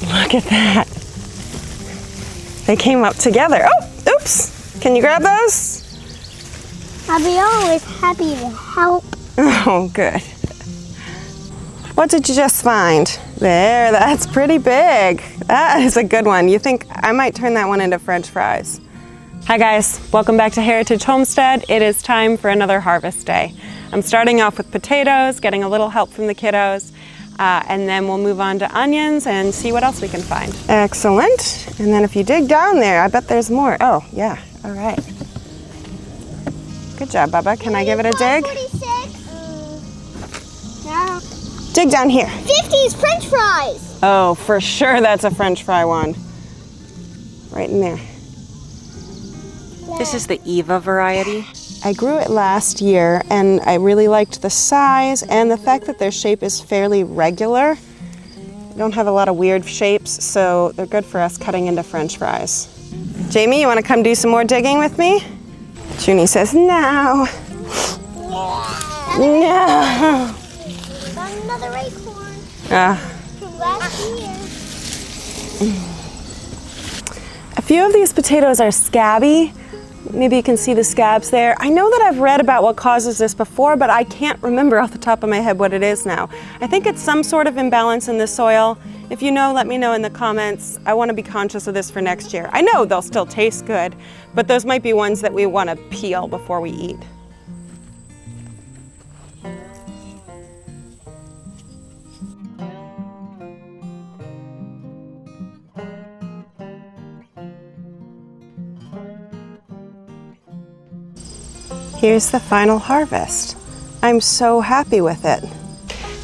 Look at that. They came up together. Oh, oops. Can you grab those? I'll be always happy to help. Oh, good. What did you just find? There, that's pretty big. That is a good one. You think I might turn that one into French fries. Hi guys, welcome back to Heritage Homestead. It is time for another harvest day. I'm starting off with potatoes, getting a little help from the kiddos, and then we'll move on to onions and see what else we can find. Excellent. And then if you dig down there, I bet there's more. Oh, yeah, all right. Good job, Bubba. Can I give it a dig? 46. No. Dig down here. 50's French fries. Oh, for sure that's a French fry one. Right in there. This is the Eva variety. I grew it last year and I really liked the size and the fact that their shape is fairly regular. They don't have a lot of weird shapes, so they're good for us cutting into French fries. Jamie, you want to come do some more digging with me? Junie says, no. No. Found another acorn from last year. A few of these potatoes are scabby. Maybe you can see the scabs there. I know that I've read about what causes this before, but I can't remember off the top of my head what it is now. I think it's some sort of imbalance in the soil. If you know, let me know in the comments. I want to be conscious of this for next year. I know they'll still taste good, but those might be ones that we want to peel before we eat. Here's the final harvest. I'm so happy with it.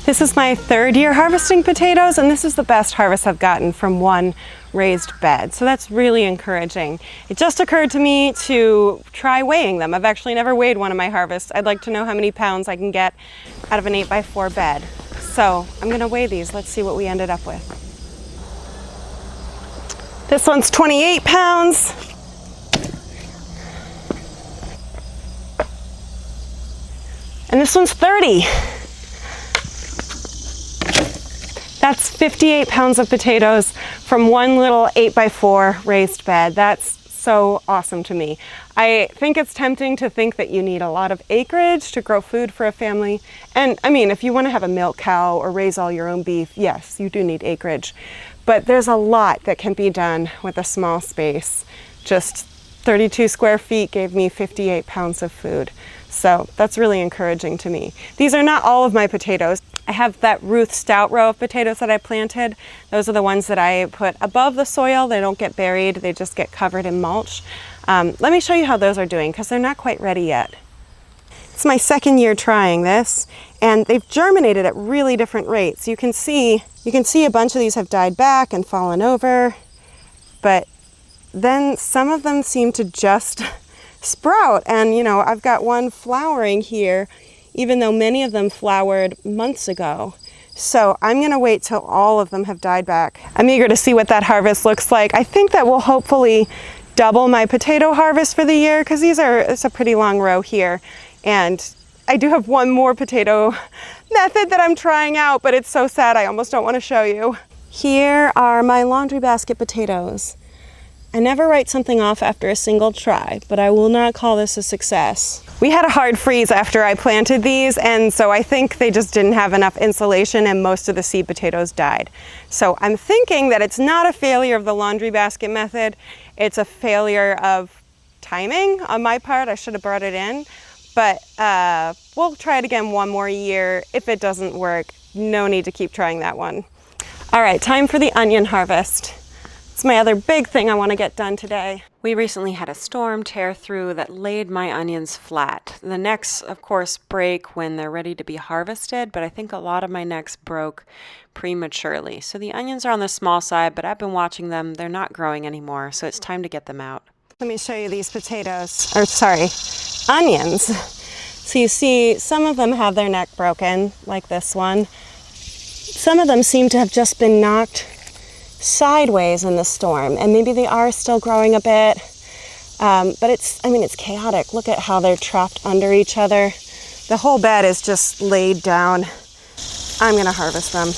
This is my third year harvesting potatoes, and this is the best harvest I've gotten from one raised bed. So that's really encouraging. It just occurred to me to try weighing them. I've actually never weighed one of my harvests. I'd like to know how many pounds I can get out of an 8x4 bed. So I'm gonna weigh these. Let's see what we ended up with. This one's 28 pounds. And this one's 30. That's 58 pounds of potatoes from one little 8x4 raised bed. That's so awesome to me. I think it's tempting to think that you need a lot of acreage to grow food for a family. And I mean, if you want to have a milk cow or raise all your own beef, yes, you do need acreage. But there's a lot that can be done with a small space. Just 32 square feet gave me 58 pounds of food. So that's really encouraging to me. These are not all of my potatoes. I have that Ruth Stout row of potatoes that I planted. Those are the ones that I put above the soil. They don't get buried, they just get covered in mulch. Let me show you how those are doing because they're not quite ready yet. It's my second year trying this, and they've germinated at really different rates. You can see a bunch of these have died back and fallen over, but then some of them seem to just sprout. And you know, I've got one flowering here, even though many of them flowered months ago. So I'm gonna wait till all of them have died back. I'm eager to see what that harvest looks like. I think that will hopefully double my potato harvest for the year because it's a pretty long row here. And I do have one more potato method that I'm trying out, but it's so sad I almost don't want to show you. Here are my laundry basket potatoes. I never write something off after a single try, but I will not call this a success. We had a hard freeze after I planted these, and so I think they just didn't have enough insulation and most of the seed potatoes died. So I'm thinking that it's not a failure of the laundry basket method, it's a failure of timing on my part. I should have brought it in, but we'll try it again one more year. If it doesn't work, no need to keep trying that one. All right, time for the onion harvest. It's my other big thing I want to get done today. We recently had a storm tear through that laid my onions flat. The necks, of course, break when they're ready to be harvested, but I think a lot of my necks broke prematurely. So the onions are on the small side, but I've been watching them. They're not growing anymore, so it's time to get them out. Let me show you these onions. So you see some of them have their neck broken, like this one. Some of them seem to have just been knocked sideways in the storm, and maybe they are still growing a bit, but it's chaotic. Look at how they're trapped under each other. The whole bed is just laid down. I'm gonna harvest them.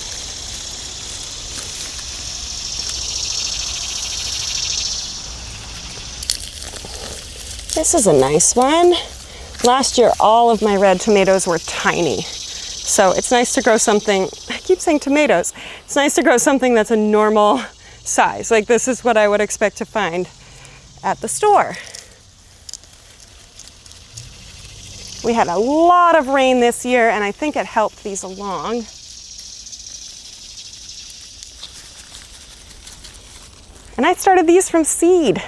This is a nice one. Last year, all of my red tomatoes were tiny. So it's nice to grow something, I keep saying tomatoes, it's nice to grow something that's a normal size. Like this is what I would expect to find at the store. We had a lot of rain this year and I think it helped these along. And I started these from seed.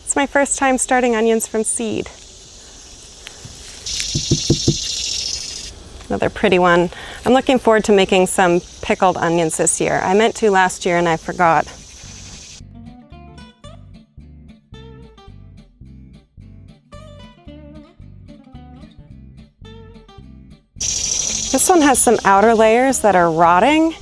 It's my first time starting onions from seed. Another pretty one. I'm looking forward to making some pickled onions this year. I meant to last year and I forgot. This one has some outer layers that are rotting,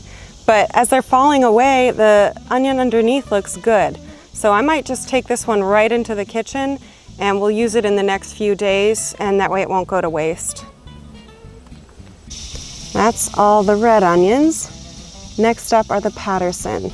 but as they're falling away, the onion underneath looks good. So I might just take this one right into the kitchen and we'll use it in the next few days, and that way it won't go to waste. That's all the red onions. Next up are the Patterson.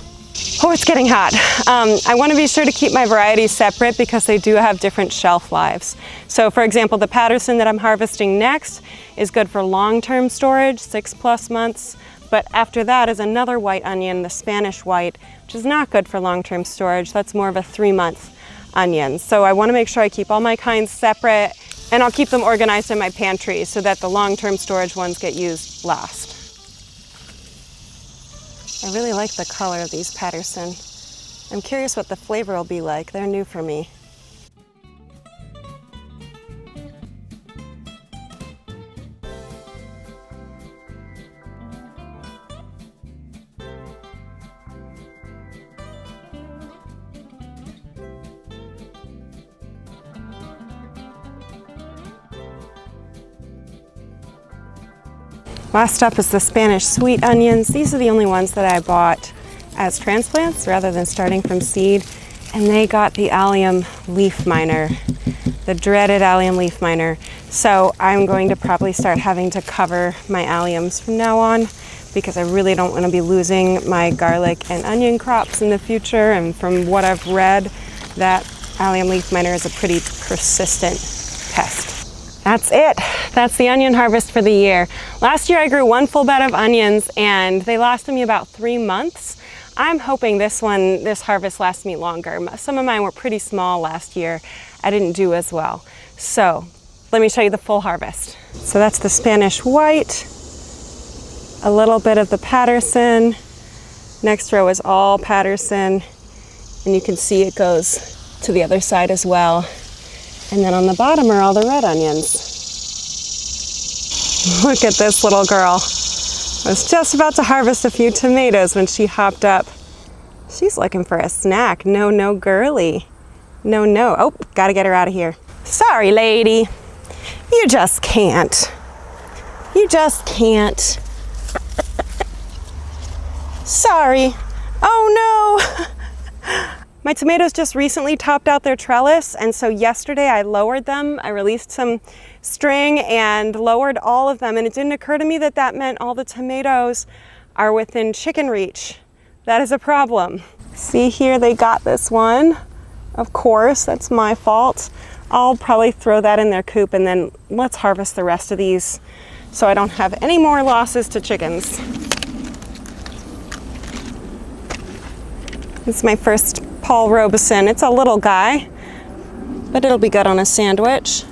Oh, it's getting hot. I want to be sure to keep my varieties separate because they do have different shelf lives. So for example, the Patterson that I'm harvesting next is good for long-term storage, 6+ months. But after that is another white onion, the Spanish white, which is not good for long-term storage. That's more of a 3-month onion. So I want to make sure I keep all my kinds separate, and I'll keep them organized in my pantry so that the long-term storage ones get used last. I really like the color of these Patterson. I'm curious what the flavor will be like. They're new for me. Last up is the Spanish sweet onions. These are the only ones that I bought as transplants rather than starting from seed. And they got the allium leaf miner, the dreaded allium leaf miner. So I'm going to probably start having to cover my alliums from now on because I really don't want to be losing my garlic and onion crops in the future. And from what I've read, that allium leaf miner is a pretty persistent pest. That's it. That's the onion harvest for the year. Last year I grew 1 full bed of onions and they lasted me about 3 months. I'm hoping this harvest lasts me longer. Some of mine were pretty small last year. I didn't do as well. So let me show you the full harvest. So that's the Spanish white, a little bit of the Patterson. Next row is all Patterson. And you can see it goes to the other side as well. And then on the bottom are all the red onions. Look at this little girl. I was just about to harvest a few tomatoes when she hopped up. She's looking for a snack. No, no, girly. No, no. Oh, gotta get her out of here. Sorry, lady. You just can't. You just can't. Sorry. Oh, no. My tomatoes just recently topped out their trellis, and so yesterday I lowered them. I released some string and lowered all of them, and it didn't occur to me that that meant all the tomatoes are within chicken reach. That is a problem. See here, they got this one. Of course, that's my fault. I'll probably throw that in their coop, and then let's harvest the rest of these so I don't have any more losses to chickens. This is my first Paul Robeson. It's a little guy, but it'll be good on a sandwich.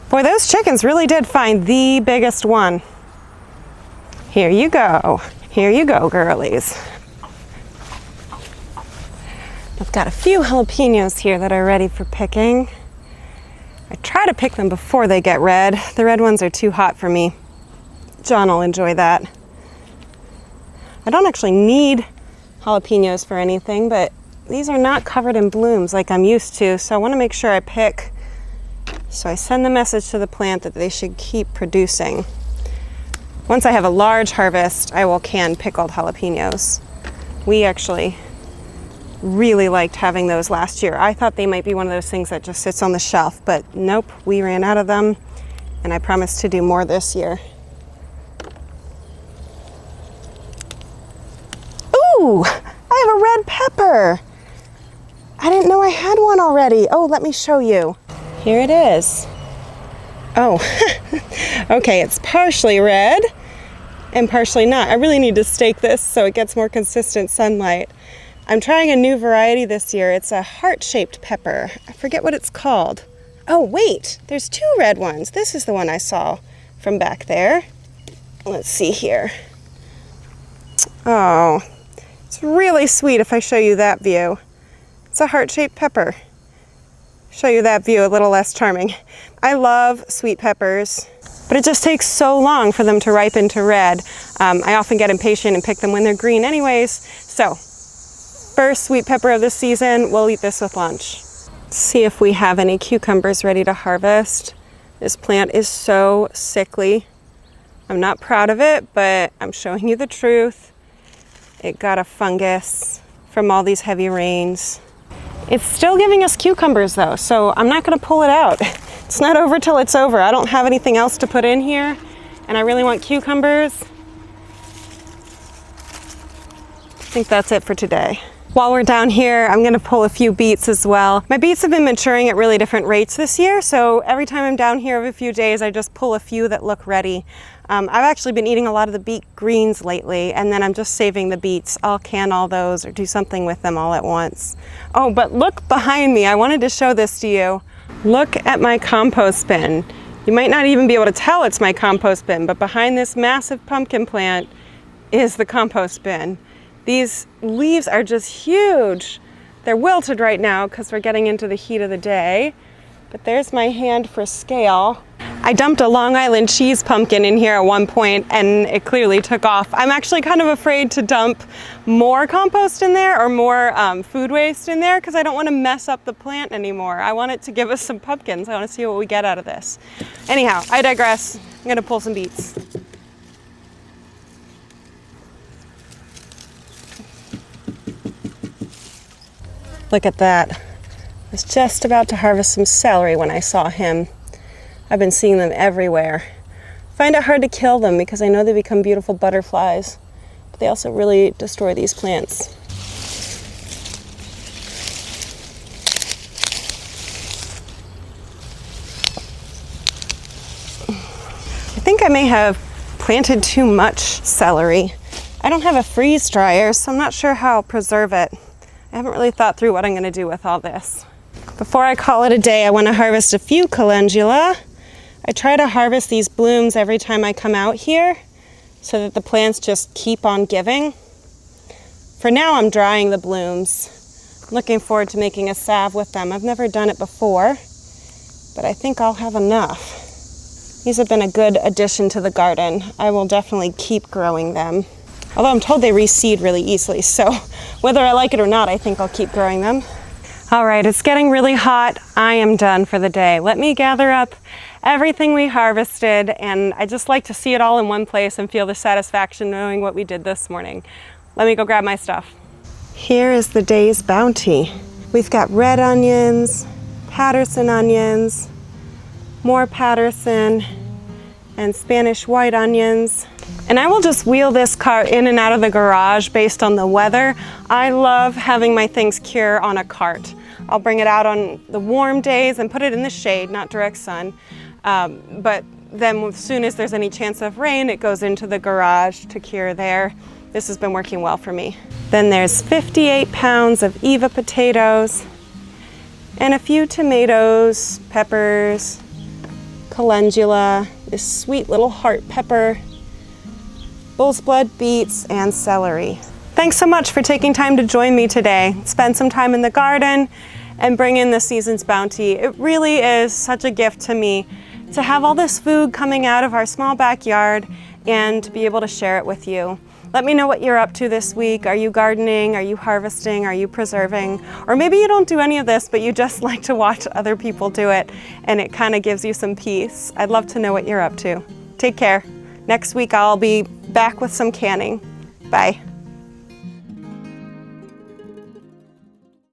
Boy, those chickens really did find the biggest one. Here you go. Here you go, girlies. I've got a few jalapenos here that are ready for picking. I try to pick them before they get red. The red ones are too hot for me. John will enjoy that. I don't actually need jalapenos for anything, but these are not covered in blooms like I'm used to, so I want to make sure I pick. So I send the message to the plant that they should keep producing. Once I have a large harvest, I will can pickled jalapenos. We actually really liked having those last year. I thought they might be one of those things that just sits on the shelf, but nope, we ran out of them, and I promised to do more this year. Ooh, I have a red pepper. pepper. I didn't know I had one already. Oh, let me show you. Here it is. Oh, okay, it's partially red and partially not. I really need to stake this so it gets more consistent sunlight. I'm trying a new variety this year. It's a heart-shaped pepper. I forget what it's called. Oh, wait, there's two red ones. This is the one I saw from back there. Let's see here. Oh, it's really sweet if I show you that view. It's a heart-shaped pepper. Show you that view, a little less charming. I love sweet peppers, but it just takes so long for them to ripen to red. I often get impatient and pick them when they're green anyways. So, first sweet pepper of the season, we'll eat this with lunch. Let's see if we have any cucumbers ready to harvest. This plant is so sickly. I'm not proud of it, but I'm showing you the truth. It got a fungus from all these heavy rains. It's still giving us cucumbers though, so I'm not gonna pull it out. It's not over till it's over. I don't have anything else to put in here, and I really want cucumbers. I think that's it for today. While we're down here, I'm gonna pull a few beets as well. My beets have been maturing at really different rates this year, so every time I'm down here every few days, I just pull a few that look ready. I've actually been eating a lot of the beet greens lately, and then I'm just saving the beets. I'll can all those or do something with them all at once. Oh, but look behind me. I wanted to show this to you. Look at my compost bin. You might not even be able to tell it's my compost bin, but behind this massive pumpkin plant is the compost bin. These leaves are just huge. They're wilted right now because we're getting into the heat of the day. But there's my hand for scale. I dumped a Long Island cheese pumpkin in here at one point and it clearly took off. I'm actually kind of afraid to dump more compost in there or more food waste in there because I don't want to mess up the plant anymore. I want it to give us some pumpkins. I want to see what we get out of this. Anyhow, I digress. I'm going to pull some beets. Look at that. I was just about to harvest some celery when I saw him. I've been seeing them everywhere. I find it hard to kill them because I know they become beautiful butterflies, but they also really destroy these plants. I think I may have planted too much celery. I don't have a freeze dryer, so I'm not sure how I'll preserve it. I haven't really thought through what I'm going to do with all this. Before I call it a day, I want to harvest a few calendula. I try to harvest these blooms every time I come out here so that the plants just keep on giving. For now, I'm drying the blooms. I'm looking forward to making a salve with them. I've never done it before, but I think I'll have enough. These have been a good addition to the garden. I will definitely keep growing them. Although I'm told they reseed really easily, so whether I like it or not, I think I'll keep growing them. All right, it's getting really hot. I am done for the day. Let me gather up everything we harvested, and I just like to see it all in one place and feel the satisfaction knowing what we did this morning. Let me go grab my stuff. Here is the day's bounty. We've got red onions, Patterson onions, more Patterson, and Spanish white onions. And I will just wheel this cart in and out of the garage based on the weather. I love having my things cure on a cart. I'll bring it out on the warm days and put it in the shade, not direct sun. But then as soon as there's any chance of rain, it goes into the garage to cure there. This has been working well for me. Then there's 58 pounds of Eva potatoes and a few tomatoes, peppers, calendula, this sweet little heart pepper, bull's blood beets, and celery. Thanks so much for taking time to join me today. Spend some time in the garden and bring in the season's bounty. It really is such a gift to me to have all this food coming out of our small backyard and to be able to share it with you. Let me know what you're up to this week. Are you gardening? Are you harvesting? Are you preserving? Or maybe you don't do any of this, but you just like to watch other people do it and it kind of gives you some peace. I'd love to know what you're up to. Take care. Next week I'll be back with some canning. Bye.